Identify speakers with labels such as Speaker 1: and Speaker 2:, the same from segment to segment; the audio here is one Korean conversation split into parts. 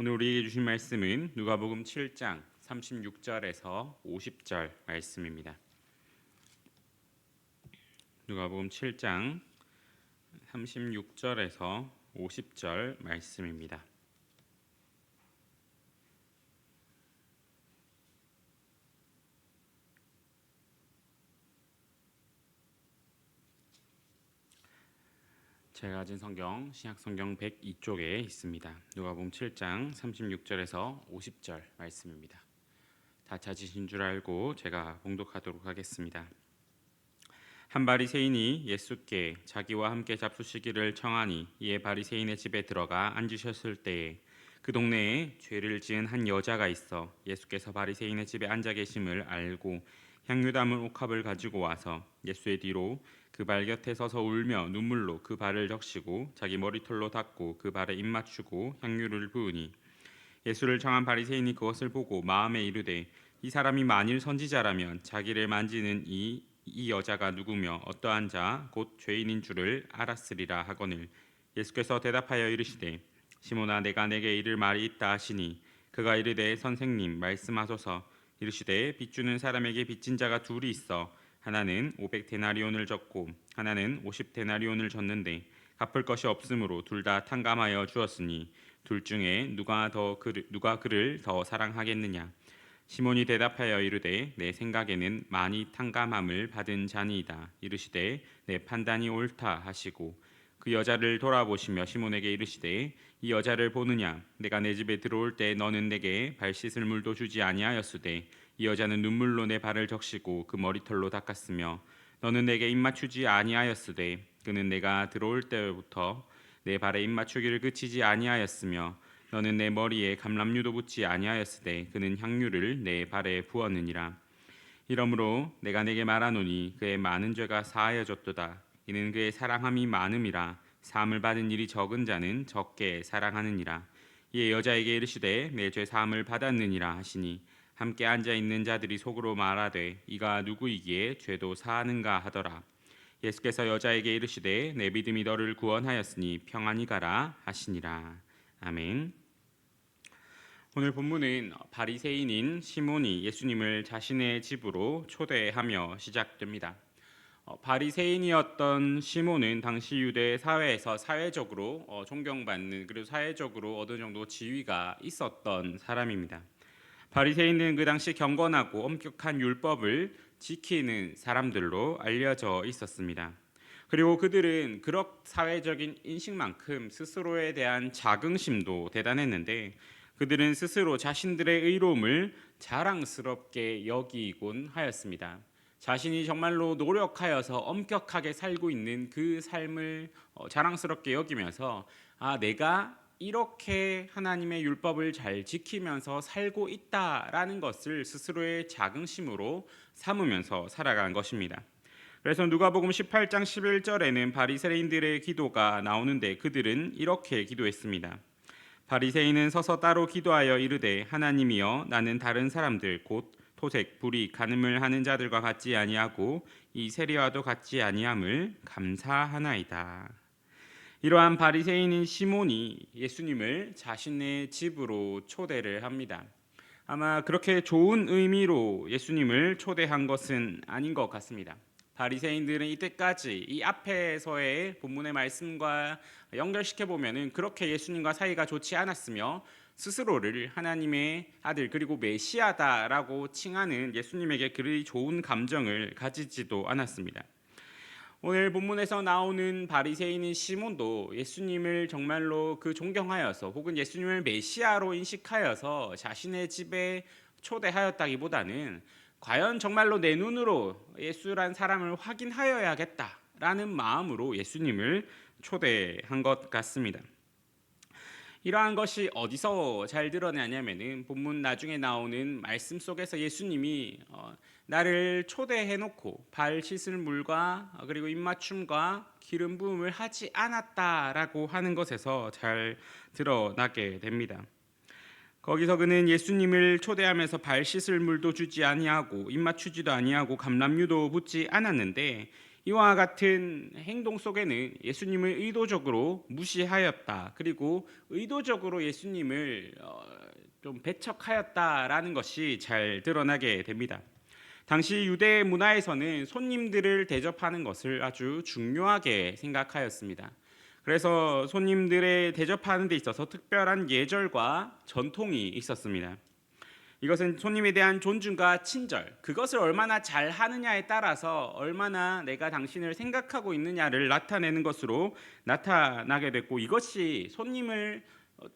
Speaker 1: 오늘 우리에게 주신 말씀은 누가복음 7장 36절에서 50절 말씀입니다. 누가복음 7장 36절에서 50절 말씀입니다. 제가 가진 성경 신약성경 102쪽에 있습니다. 누가복음 7장 36절에서 50절 말씀입니다. 다 찾으신 줄 알고 제가 봉독하도록 하겠습니다. 한 바리새인이 예수께 자기와 함께 잡수시기를 청하니 이에 바리새인의 집에 들어가 앉으셨을 때에 그 동네에 죄를 지은 한 여자가 있어 예수께서 바리새인의 집에 앉아 계심을 알고 향유 담은 옥합을 가지고 와서 예수의 뒤로 그 발 곁에 서서 울며 눈물로 그 발을 적시고 자기 머리털로 닦고 그 발에 입 맞추고 향유를 부으니 예수를 청한 바리새인이 그것을 보고 마음에 이르되 이 사람이 만일 선지자라면 자기를 만지는 이 여자가 누구며 어떠한 자 곧 죄인인 줄을 알았으리라 하거늘 예수께서 대답하여 이르시되 시몬아 내가 내게 이를 말이 있다 하시니 그가 이르되 선생님 말씀하소서. 이르시되 빚주는 사람에게 빚진 자가 둘이 있어 하나는 500데나리온을 졌고 하나는 50데나리온을 졌는데 갚을 것이 없으므로 둘 다 탕감하여 주었으니 둘 중에 누가 그를 더 사랑하겠느냐. 시몬이 대답하여 이르되 내 생각에는 많이 탕감함을 받은 자니이다. 이르시되 내 판단이 옳다 하시고 그 여자를 돌아보시며 시몬에게 이르시되 이 여자를 보느냐. 내가 내 집에 들어올 때 너는 내게 발 씻을 물도 주지 아니하였으되 이 여자는 눈물로 내 발을 적시고 그 머리털로 닦았으며 너는 내게 입 맞추지 아니하였으되 그는 내가 들어올 때부터 내 발에 입 맞추기를 그치지 아니하였으며 너는 내 머리에 감람유도 붓지 아니하였으되 그는 향유를 내 발에 부었느니라. 이러므로 내가 내게 말하노니 그의 많은 죄가 사하여졌도다. 이는 그의 사랑함이 많음이라. 사함을 받은 일이 적은 자는 적게 사랑하느니라. 이에 여자에게 이르시되 내 죄 사함을 받았느니라 하시니 함께 앉아 있는 자들이 속으로 말하되 이가 누구이기에 죄도 사하는가 하더라. 예수께서 여자에게 이르시되 내 믿음이 너를 구원하였으니 평안히 가라 하시니라. 아멘. 오늘 본문은 바리새인인 시몬이 예수님을 자신의 집으로 초대하며 시작됩니다. 바리새인이었던 시몬은 당시 유대 사회에서 사회적으로 존경받는, 그리고 사회적으로 어느 정도 지위가 있었던 사람입니다. 바리새인은 그 당시 경건하고 엄격한 율법을 지키는 사람들로 알려져 있었습니다. 그리고 그들은 그런 사회적인 인식만큼 스스로에 대한 자긍심도 대단했는데 그들은 스스로 자신들의 의로움을 자랑스럽게 여기곤 하였습니다. 자신이 정말로 노력하여서 엄격하게 살고 있는 그 삶을 자랑스럽게 여기면서 내가 이렇게 하나님의 율법을 잘 지키면서 살고 있다라는 것을 스스로의 자긍심으로 삼으면서 살아간 것입니다. 그래서 누가복음 18장 11절에는 바리새인들의 기도가 나오는데 그들은 이렇게 기도했습니다. 바리새인은 서서 따로 기도하여 이르되 하나님이여 나는 다른 사람들 곧 토색, 불의, 간음을 하는 자들과 같지 아니하고 이 세리와도 같지 아니함을 감사하나이다. 이러한 바리새인인 시몬이 예수님을 자신의 집으로 초대를 합니다. 아마 그렇게 좋은 의미로 예수님을 초대한 것은 아닌 것 같습니다. 바리새인들은 이때까지 이 앞에서의 본문의 말씀과 연결시켜 보면은 그렇게 예수님과 사이가 좋지 않았으며 스스로를 하나님의 아들 그리고 메시아다라고 칭하는 예수님에게 그리 좋은 감정을 가지지도 않았습니다. 오늘 본문에서 나오는 바리새인인 시몬도 예수님을 정말로 존경하여서 혹은 예수님을 메시아로 인식하여서 자신의 집에 초대하였다기보다는 과연 정말로 내 눈으로 예수란 사람을 확인하여야겠다라는 마음으로 예수님을 초대한 것 같습니다. 이러한 것이 어디서 잘 드러나냐면은 본문 나중에 나오는 말씀 속에서 예수님이 나를 초대해놓고 발 씻을 물과 그리고 입맞춤과 기름 부음을 하지 않았다라고 하는 것에서 잘 드러나게 됩니다. 거기서 그는 예수님을 초대하면서 발 씻을 물도 주지 아니하고 입 맞추지도 아니하고 감람유도 붓지 않았는데 이와 같은 행동 속에는 예수님을 의도적으로 무시하였다. 그리고 의도적으로 예수님을 좀 배척하였다라는 것이 잘 드러나게 됩니다. 당시 유대 문화에서는 손님들을 대접하는 것을 아주 중요하게 생각하였습니다. 그래서 손님들의 대접하는 데 있어서 특별한 예절과 전통이 있었습니다. 이것은 손님에 대한 존중과 친절, 그것을 얼마나 잘 하느냐에 따라서 얼마나 내가 당신을 생각하고 있느냐를 나타내는 것으로 나타나게 됐고, 이것이 손님을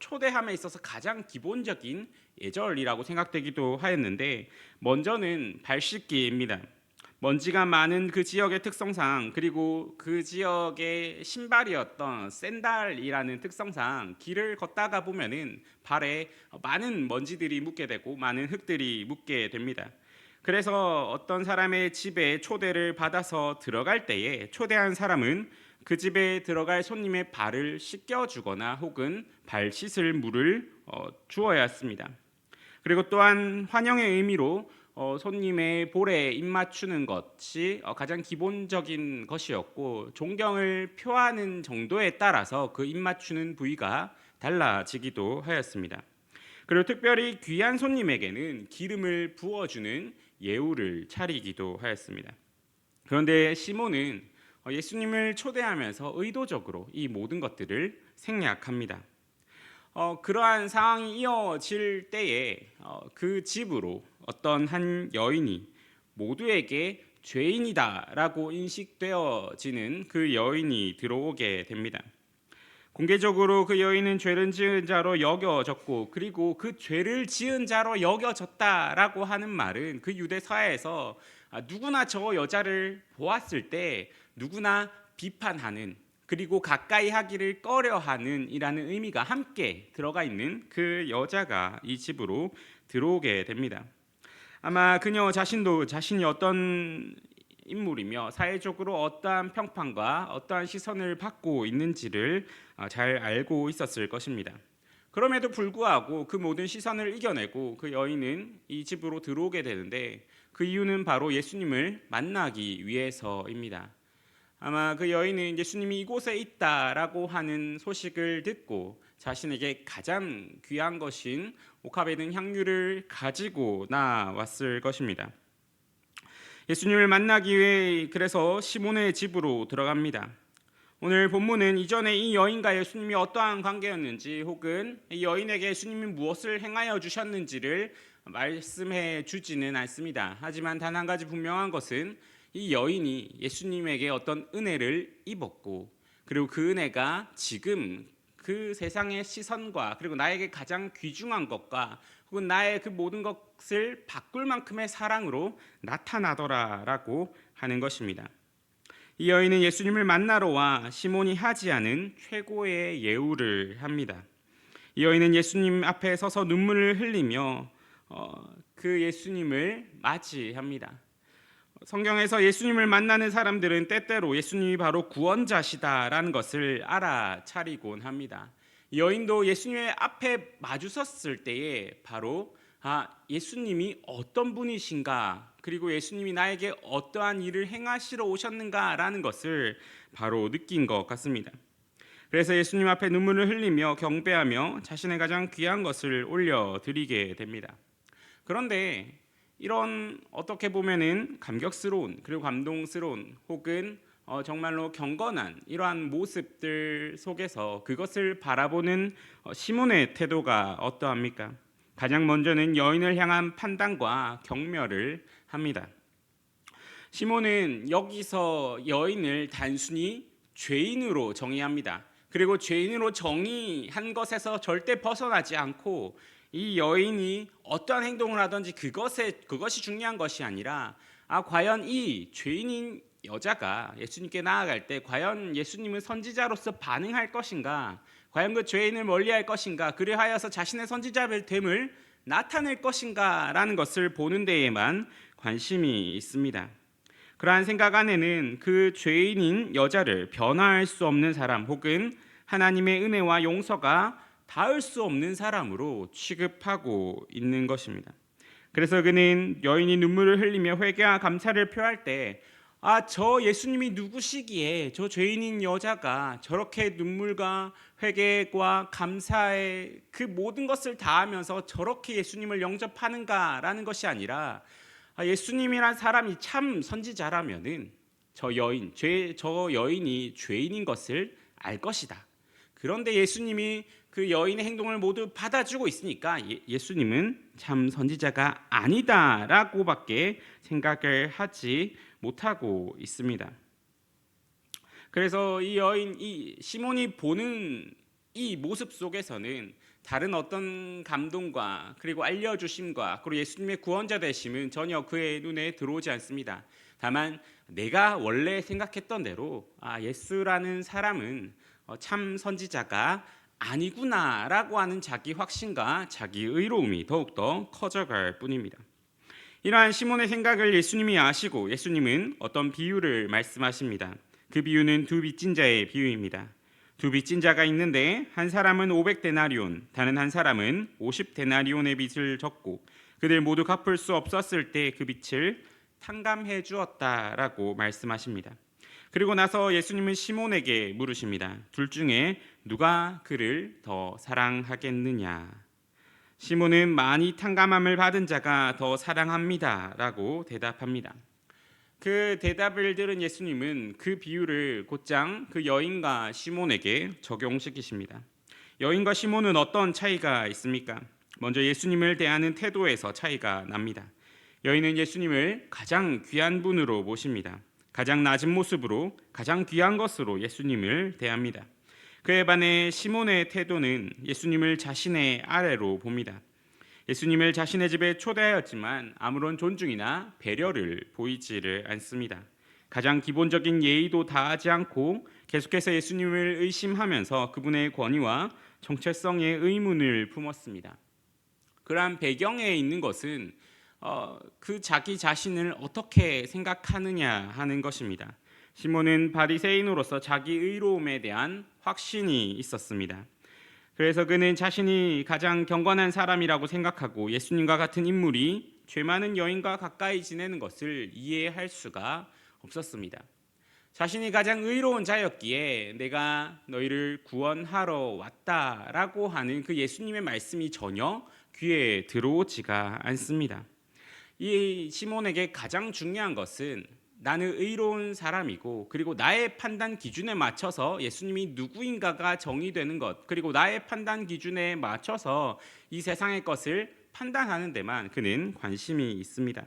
Speaker 1: 초대함에 있어서 가장 기본적인 예절이라고 생각되기도 하였는데, 먼저는 발 씻기입니다. 먼지가 많은 그 지역의 특성상, 그리고 그 지역의 신발이었던 샌달이라는 특성상 길을 걷다가 보면은 발에 많은 먼지들이 묻게 되고 많은 흙들이 묻게 됩니다. 그래서 어떤 사람의 집에 초대를 받아서 들어갈 때에 초대한 사람은 그 집에 들어갈 손님의 발을 씻겨주거나 혹은 발 씻을 물을 주어야 했습니다. 그리고 또한 환영의 의미로 손님의 볼에 입 맞추는 것이 가장 기본적인 것이었고, 존경을 표하는 정도에 따라서 그 입 맞추는 부위가 달라지기도 하였습니다. 그리고 특별히 귀한 손님에게는 기름을 부어주는 예우를 차리기도 하였습니다. 그런데 시몬은 예수님을 초대하면서 의도적으로 이 모든 것들을 생략합니다. 그러한 상황이 이어질 때에 그 집으로 어떤 한 여인이 모두에게 죄인이다라고 인식되어지는 그 여인이 들어오게 됩니다. 공개적으로 그 여인은 죄를 지은 자로 여겨졌고, 그리고 그 죄를 지은 자로 여겨졌다라고 하는 말은 그 유대 사회에서 누구나 저 여자를 보았을 때 누구나 비판하는, 그리고 가까이 하기를 꺼려하는 이라는 의미가 함께 들어가 있는 그 여자가 이 집으로 들어오게 됩니다. 아마 그녀 자신도 자신이 어떤 인물이며 사회적으로 어떠한 평판과 어떠한 시선을 받고 있는지를 잘 알고 있었을 것입니다. 그럼에도 불구하고 그 모든 시선을 이겨내고 그 여인은 이 집으로 들어오게 되는데, 그 이유는 바로 예수님을 만나기 위해서입니다. 아마 그 여인은 예수님이 이곳에 있다라고 하는 소식을 듣고 자신에게 가장 귀한 것인 옥합에 든 향유를 가지고 나왔을 것입니다. 예수님을 만나기 위해 그래서 시몬의 집으로 들어갑니다. 오늘 본문은 이전에 이 여인과 예수님이 어떠한 관계였는지, 혹은 이 여인에게 예수님이 무엇을 행하여 주셨는지를 말씀해 주지는 않습니다. 하지만 단 한 가지 분명한 것은 이 여인이 예수님에게 어떤 은혜를 입었고, 그리고 그 은혜가 지금 그 세상의 시선과 그리고 나에게 가장 귀중한 것과 혹은 나의 그 모든 것을 바꿀 만큼의 사랑으로 나타나더라라고 하는 것입니다. 이 여인은 예수님을 만나러 와 시몬이 하지 않은 최고의 예우를 합니다. 이 여인은 예수님 앞에 서서 눈물을 흘리며 그 예수님을 맞이합니다. 성경에서 예수님을 만나는 사람들은 때때로 예수님이 바로 구원자시다라는 것을 알아차리곤 합니다. 여인도 예수님의 앞에 마주섰을 때에 바로 예수님이 어떤 분이신가, 그리고 예수님이 나에게 어떠한 일을 행하시러 오셨는가라는 것을 바로 느낀 것 같습니다. 그래서 예수님 앞에 눈물을 흘리며 경배하며 자신의 가장 귀한 것을 올려드리게 됩니다. 그런데 이런 어떻게 보면은 감격스러운 그리고 감동스러운 혹은 정말로 경건한 이러한 모습들 속에서 그것을 바라보는 시몬의 태도가 어떠합니까? 가장 먼저는 여인을 향한 판단과 경멸을 합니다. 시몬은 여기서 여인을 단순히 죄인으로 정의합니다. 그리고 죄인으로 정의한 것에서 절대 벗어나지 않고 이 여인이 어떠한 행동을 하든지 그것이 중요한 것이 아니라 과연 이 죄인인 여자가 예수님께 나아갈 때 과연 예수님은 선지자로서 반응할 것인가, 과연 그 죄인을 멀리할 것인가, 그리하여서 자신의 선지자됨을 나타낼 것인가 라는 것을 보는 데에만 관심이 있습니다. 그러한 생각 안에는 그 죄인인 여자를 변화할 수 없는 사람 혹은 하나님의 은혜와 용서가 닿을 수 없는 사람으로 취급하고 있는 것입니다. 그래서 그는 여인이 눈물을 흘리며 회개와 감사를 표할 때 저 예수님이 누구시기에 저 죄인인 여자가 저렇게 눈물과 회개와 감사의 그 모든 것을 다하면서 저렇게 예수님을 영접하는가라는 것이 아니라, 예수님이란 사람이 참 선지자라면은 저 여인이 죄인인 것을 알 것이다. 그런데 예수님이 그 여인의 행동을 모두 받아주고 있으니까 예수님은 참 선지자가 아니다라고밖에 생각을 하지 못하고 있습니다. 그래서 이 시몬이 보는 이 모습 속에서는 다른 어떤 감동과 그리고 알려주심과 그리고 예수님의 구원자 되심은 전혀 그의 눈에 들어오지 않습니다. 다만 내가 원래 생각했던 대로 예수라는 사람은 참 선지자가 아니구나라고 하는 자기 확신과 자기 의로움이 더욱더 커져갈 뿐입니다. 이러한 시몬의 생각을 예수님이 아시고 예수님은 어떤 비유를 말씀하십니다. 그 비유는 두 빚진 자의 비유입니다. 두 빚진 자가 있는데 한 사람은 500데나리온, 다른 한 사람은 50데나리온의 빚을 졌고 그들 모두 갚을 수 없었을 때 그 빚을 탕감해 주었다라고 말씀하십니다. 그리고 나서 예수님은 시몬에게 물으십니다. 둘 중에 누가 그를 더 사랑하겠느냐? 시몬은 많이 탕감함을 받은 자가 더 사랑합니다라고 대답합니다. 그 대답을 들은 예수님은 그 비유를 곧장 그 여인과 시몬에게 적용시키십니다. 여인과 시몬은 어떤 차이가 있습니까? 먼저 예수님을 대하는 태도에서 차이가 납니다. 여인은 예수님을 가장 귀한 분으로 모십니다. 가장 낮은 모습으로 가장 귀한 것으로 예수님을 대합니다. 그에 반해 시몬의 태도는 예수님을 자신의 아래로 봅니다. 예수님을 자신의 집에 초대하였지만 아무런 존중이나 배려를 보이지를 않습니다. 가장 기본적인 예의도 다하지 않고 계속해서 예수님을 의심하면서 그분의 권위와 정체성에 의문을 품었습니다. 그러한 배경에 있는 것은 그 자기 자신을 어떻게 생각하느냐 하는 것입니다. 시몬은 바리새인으로서 자기 의로움에 대한 확신이 있었습니다. 그래서 그는 자신이 가장 경건한 사람이라고 생각하고 예수님과 같은 인물이 죄 많은 여인과 가까이 지내는 것을 이해할 수가 없었습니다. 자신이 가장 의로운 자였기에 내가 너희를 구원하러 왔다라고 하는 그 예수님의 말씀이 전혀 귀에 들어오지가 않습니다. 이 시몬에게 가장 중요한 것은 나는 의로운 사람이고 그리고 나의 판단 기준에 맞춰서 예수님이 누구인가가 정의되는 것, 그리고 나의 판단 기준에 맞춰서 이 세상의 것을 판단하는 데만 그는 관심이 있습니다.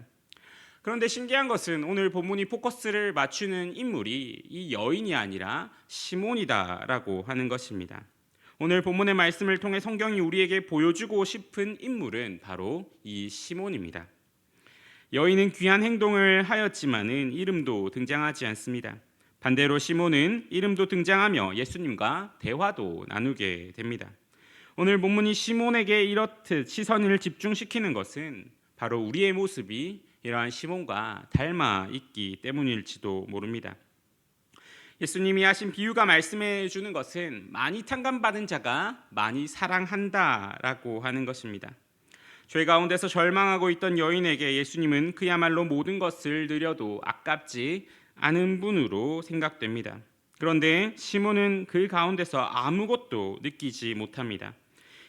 Speaker 1: 그런데 신기한 것은 오늘 본문이 포커스를 맞추는 인물이 이 여인이 아니라 시몬이다라고 하는 것입니다. 오늘 본문의 말씀을 통해 성경이 우리에게 보여주고 싶은 인물은 바로 이 시몬입니다. 여인은 귀한 행동을 하였지만은 이름도 등장하지 않습니다. 반대로 시몬은 이름도 등장하며 예수님과 대화도 나누게 됩니다. 오늘 본문이 시몬에게 이렇듯 시선을 집중시키는 것은 바로 우리의 모습이 이러한 시몬과 닮아 있기 때문일지도 모릅니다. 예수님이 하신 비유가 말씀해 주는 것은 많이 탕감받은 자가 많이 사랑한다라고 하는 것입니다. 죄 가운데서 절망하고 있던 여인에게 예수님은 그야말로 모든 것을 드려도 아깝지 않은 분으로 생각됩니다. 그런데 시몬은 그 가운데서 아무것도 느끼지 못합니다.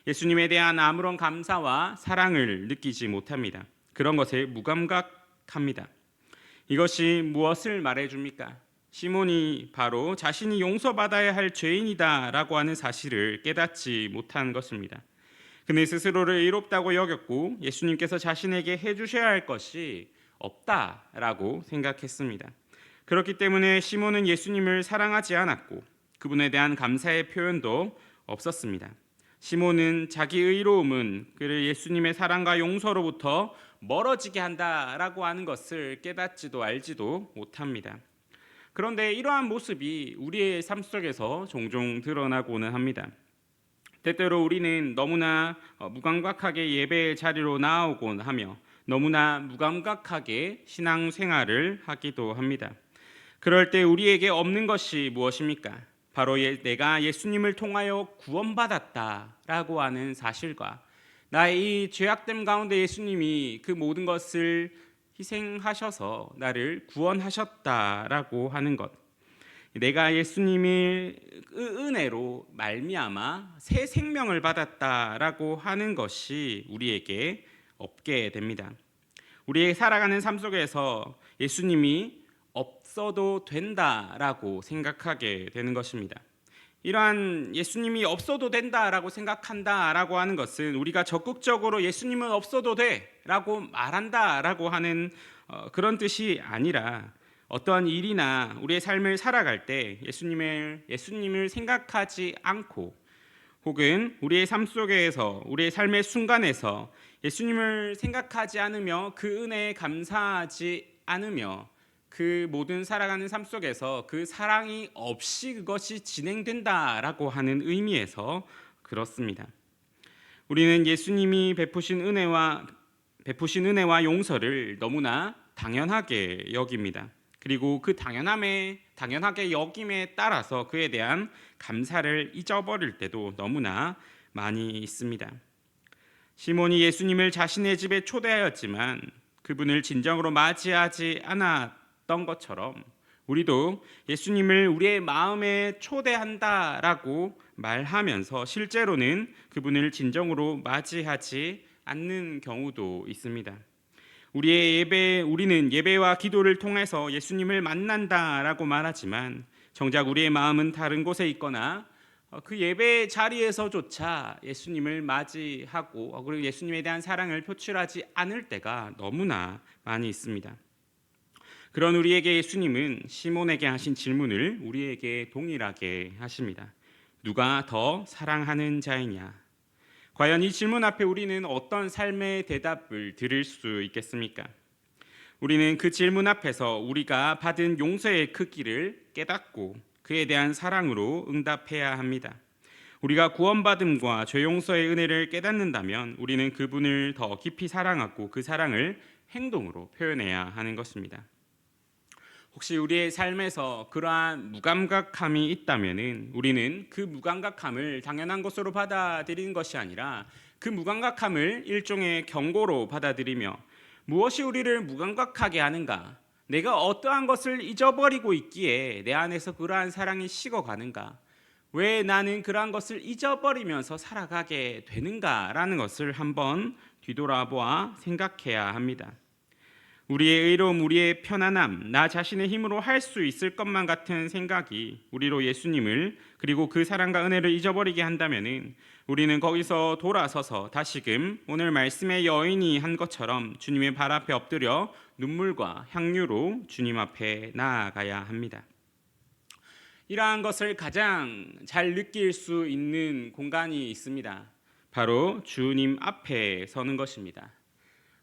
Speaker 1: 예수님에 대한 아무런 감사와 사랑을 느끼지 못합니다. 그런 것에 무감각합니다. 이것이 무엇을 말해줍니까? 시몬이 바로 자신이 용서받아야 할 죄인이다라고 하는 사실을 깨닫지 못한 것입니다. 그는 스스로를 의롭다고 여겼고 예수님께서 자신에게 해주셔야 할 것이 없다라고 생각했습니다. 그렇기 때문에 시몬은 예수님을 사랑하지 않았고 그분에 대한 감사의 표현도 없었습니다. 시몬은 자기 의로움은 그를 예수님의 사랑과 용서로부터 멀어지게 한다라고 하는 것을 깨닫지도 알지도 못합니다. 그런데 이러한 모습이 우리의 삶 속에서 종종 드러나고는 합니다. 때때로 우리는 너무나 무감각하게 예배의 자리로 나오곤 하며 너무나 무감각하게 신앙생활을 하기도 합니다. 그럴 때 우리에게 없는 것이 무엇입니까? 바로 내가 예수님을 통하여 구원받았다라고 하는 사실과 나의 이 죄악됨 가운데 예수님이 그 모든 것을 희생하셔서 나를 구원하셨다라고 하는 것, 내가 예수님의 은혜로 말미암아 새 생명을 받았다라고 하는 것이 우리에게 없게 됩니다. 우리의 살아가는 삶 속에서 예수님이 없어도 된다라고 생각하게 되는 것입니다. 이러한 예수님이 없어도 된다라고 생각한다라고 하는 것은 우리가 적극적으로 예수님은 없어도 돼라고 말한다라고 하는 그런 뜻이 아니라, 어떠한 일이나 우리의 삶을 살아갈 때 예수님을 생각하지 않고, 혹은 우리의 삶 속에서 우리의 삶의 순간에서 예수님을 생각하지 않으며 그 은혜에 감사하지 않으며 그 모든 살아가는 삶 속에서 그 사랑이 없이 그것이 진행된다라고 하는 의미에서 그렇습니다. 우리는 예수님이 베푸신 은혜와 용서를 너무나 당연하게 여깁니다. 그리고 그 당연하게 여김에 따라서 그에 대한 감사를 잊어버릴 때도 너무나 많이 있습니다. 시몬이 예수님을 자신의 집에 초대하였지만 그분을 진정으로 맞이하지 않았던 것처럼, 우리도 예수님을 우리의 마음에 초대한다라고 말하면서 실제로는 그분을 진정으로 맞이하지 않는 경우도 있습니다. 우리는 예배와 기도를 통해서 예수님을 만난다라고 말하지만 정작 우리의 마음은 다른 곳에 있거나 그 예배 자리에서조차 예수님을 맞이하고 그리고 예수님에 대한 사랑을 표출하지 않을 때가 너무나 많이 있습니다. 그런 우리에게 예수님은 시몬에게 하신 질문을 우리에게 동일하게 하십니다. 누가 더 사랑하는 자이냐? 과연 이 질문 앞에 우리는 어떤 삶의 대답을 들을 수 있겠습니까? 우리는 그 질문 앞에서 우리가 받은 용서의 크기를 깨닫고 그에 대한 사랑으로 응답해야 합니다. 우리가 구원받음과 죄 용서의 은혜를 깨닫는다면 우리는 그분을 더 깊이 사랑하고 그 사랑을 행동으로 표현해야 하는 것입니다. 혹시 우리의 삶에서 그러한 무감각함이 있다면 우리는 그 무감각함을 당연한 것으로 받아들이는 것이 아니라 그 무감각함을 일종의 경고로 받아들이며, 무엇이 우리를 무감각하게 하는가? 내가 어떠한 것을 잊어버리고 있기에 내 안에서 그러한 사랑이 식어가는가? 왜 나는 그러한 것을 잊어버리면서 살아가게 되는가라는 것을 한번 뒤돌아보아 생각해야 합니다. 우리의 의로움, 우리의 편안함, 나 자신의 힘으로 할 수 있을 것만 같은 생각이 우리로 예수님을 그리고 그 사랑과 은혜를 잊어버리게 한다면 우리는 거기서 돌아서서 다시금 오늘 말씀의 여인이 한 것처럼 주님의 발 앞에 엎드려 눈물과 향유로 주님 앞에 나아가야 합니다. 이러한 것을 가장 잘 느낄 수 있는 공간이 있습니다. 바로 주님 앞에 서는 것입니다.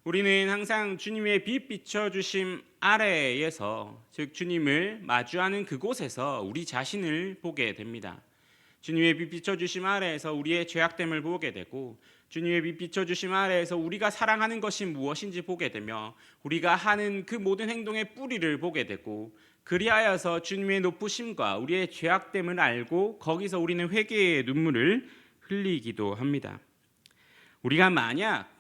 Speaker 1: 우리는 항상 주님의 빛 비춰주심 아래에서, 즉 주님을 마주하는 그곳에서 우리 자신을 보게 됩니다. 주님의 빛 비춰주심 아래에서 우리의 죄악됨을 보게 되고, 주님의 빛 비춰주심 아래에서 우리가 사랑하는 것이 무엇인지 보게 되며 우리가 하는 그 모든 행동의 뿌리를 보게 되고, 그리하여서 주님의 높으심과 우리의 죄악됨을 알고 거기서 우리는 회개의 눈물을 흘리기도 합니다. 우리가 만약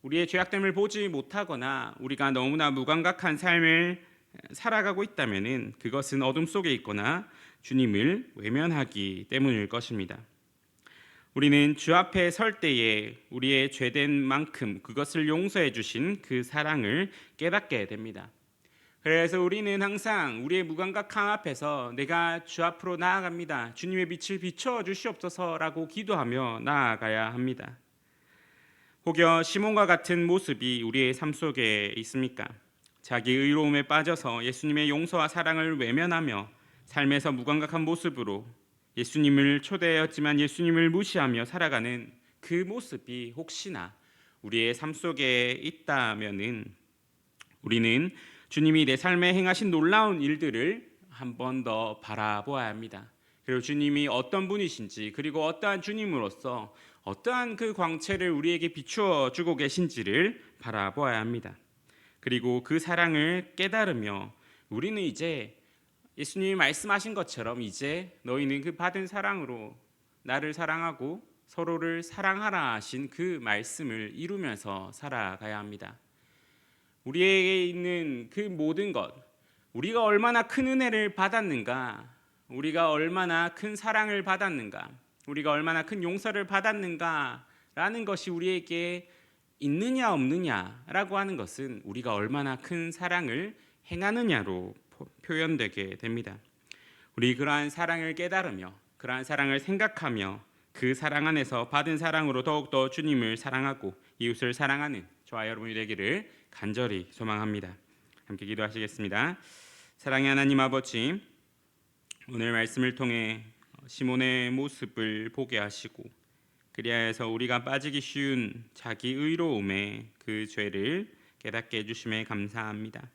Speaker 1: 우리의 죄악됨을 보지 못하거나 우리가 너무나 무감각한 삶을 살아가고 있다면 그것은 어둠 속에 있거나 주님을 외면하기 때문일 것입니다. 우리는 주 앞에 설 때에 우리의 죄된 만큼 그것을 용서해 주신 그 사랑을 깨닫게 됩니다. 그래서 우리는 항상 우리의 무감각함 앞에서 내가 주 앞으로 나아갑니다. 주님의 빛을 비춰 주시옵소서라고 기도하며 나아가야 합니다. 혹여 시몬과 같은 모습이 우리의 삶 속에 있습니까? 자기 의로움에 빠져서 예수님의 용서와 사랑을 외면하며 삶에서 무감각한 모습으로 예수님을 초대하였지만 예수님을 무시하며 살아가는 그 모습이 혹시나 우리의 삶 속에 있다면은 우리는 주님이 내 삶에 행하신 놀라운 일들을 한 번 더 바라보아야 합니다. 그리고 주님이 어떤 분이신지, 그리고 어떠한 주님으로서 어떠한 그 광채를 우리에게 비추어 주고 계신지를 바라보아야 합니다. 그리고 그 사랑을 깨달으며 우리는 이제 예수님이 말씀하신 것처럼 이제 너희는 그 받은 사랑으로 나를 사랑하고 서로를 사랑하라 하신 그 말씀을 이루면서 살아가야 합니다. 우리에게 있는 그 모든 것, 우리가 얼마나 큰 은혜를 받았는가, 우리가 얼마나 큰 사랑을 받았는가, 우리가 얼마나 큰 용서를 받았는가라는 것이 우리에게 있느냐 없느냐라고 하는 것은 우리가 얼마나 큰 사랑을 행하느냐로 표현되게 됩니다. 우리 그러한 사랑을 깨달으며 그러한 사랑을 생각하며 그 사랑 안에서 받은 사랑으로 더욱더 주님을 사랑하고 이웃을 사랑하는 저와 여러분이 되기를 간절히 소망합니다. 함께 기도하시겠습니다. 사랑의 하나님 아버지, 오늘 말씀을 통해 시몬의 모습을 보게 하시고 그리하여서 우리가 빠지기 쉬운 자기 의로움의 그 죄를 깨닫게 해주심에 감사합니다.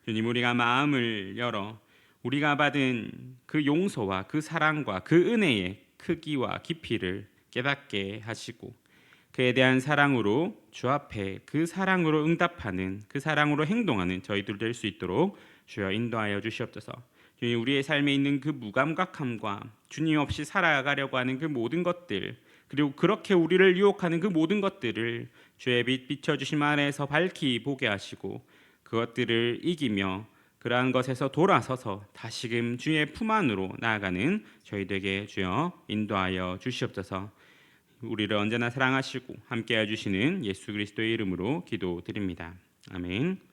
Speaker 1: 주님, 우리가 마음을 열어 우리가 받은 그 용서와 그 사랑과 그 은혜의 크기와 깊이를 깨닫게 하시고 그에 대한 사랑으로 주 앞에 그 사랑으로 응답하는, 그 사랑으로 행동하는 저희들 될 수 있도록 주여 인도하여 주시옵소서. 주님, 우리의 삶에 있는 그 무감각함과 주님 없이 살아가려고 하는 그 모든 것들, 그리고 그렇게 우리를 유혹하는 그 모든 것들을 주의 빛 비춰주심 아래에서 밝히 보게 하시고 그것들을 이기며 그러한 것에서 돌아서서 다시금 주의 품 안으로 나아가는 저희 되게 주여 인도하여 주시옵소서. 우리를 언제나 사랑하시고 함께해 주시는 예수 그리스도의 이름으로 기도드립니다. 아멘.